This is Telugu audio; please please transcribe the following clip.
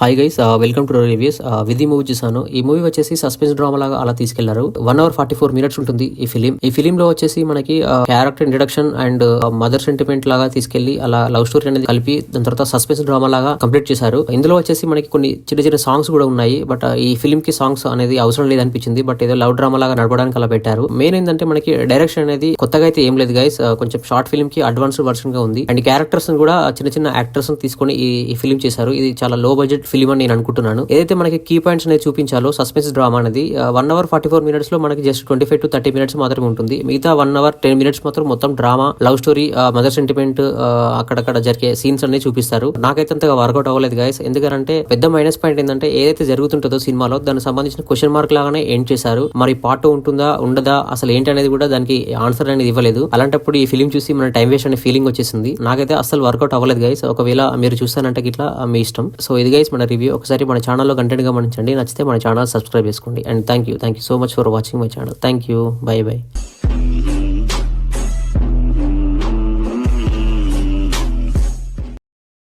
Hi guys, welcome two reviews. విధి మూవీ చూసాను. ఈ మూవీ వచ్చేసి సస్పెన్స్ డ్రామా లాగా అలా తీసుకెళ్లారు. 1 hour 44 minutes ఉంటుంది ఈ ఫిలిం. ఈ ఫిలిం లో వచ్చేసి మనకి character introduction and mother sentiment లాగా తీసుకెళ్లి అలా లవ్ స్టోరీ అనేది కలిపి దాని తర్వాత సస్పెన్స్ డ్రామా లాగా కంప్లీట్ చేశారు. ఇందులో వచ్చేసి మనకి కొన్ని చిన్న చిన్న సాంగ్స్ కూడా ఉన్నాయి. బట్ ఈ ఫిలిం కి సాంగ్స్ అనేది అవసరం లేదనిపించింది. బట్ ఏదో లవ్ డ్రామా లాగా నడపడానికి అలా పెట్టారు. మెయిన్ ఏంటంటే మనకి డైరెక్షన్ అనేది కొత్తగా అయితే ఏం లేదు గైస్. కొంచెం షార్ట్ ఫిలిం కి అడ్వాన్స్డ్ వర్షన్ గా ఉంది. అండ్ క్యారెక్టర్స్ కూడా చిన్న చిన్న యాక్టర్స్ తీసుకొని ఈ ఫిలిం చేశారు. ఇది చాలా లో బడ్జెట్ ఫిలిం అని నేను అనుకుంటున్నాను. ఏదైతే మనకి కీ పాయింట్స్ అనేది చూపించాలో సస్పెన్స్ డ్రామా అనేది 1 hour 44 minutes లో మనకి జస్ట్ 25 to 30 minutes మాత్రమే ఉంటుంది. మిగతా 1 hour 10 minutes మాత్రం మొత్తం drama, love story, mother sentiment, అక్కడక్కడ జరిగే సీన్స్ అన్ని చూపిస్తారు. నాకైతే అంతగా వర్కౌట్ అవ్వలేదు గైస్. ఎందుకంటే పెద్ద మైనస్ పాయింట్ ఏంటంటే ఏదైతే జరుగుతుంటుందో సినిమాలో దానికి సంబంధించిన క్వశ్చన్ మార్క్ లాగానే ఎండ్ చేశారు. మరి పార్ట్ ఉంటుందా ఉండదా అసలు ఏంటి అనేది కూడా దానికి ఆన్సర్ అనేది ఇవ్వలేదు. అలాంటప్పుడు ఈ ఫిలిం చూసి మన టైం వేస్ట్ అనే ఫీలింగ్ వచ్చేసింది. నాకైతే అసలు వర్కౌట్ అవ్వలేదు గైస్. ఒకవేళ మీరు చూస్తానంటే ఇట్లా మీ ఇష్టం. సో ఇది గైస్ మన రివ్యూ. ఒకసారి మన ఛానల్లో కంటెంట్ గమనించండి. నచ్చితే మన ఛానల్ సబ్స్క్రైబ్ చేసుకోండి. And thank you so much for watching my channel. Thank you. By by.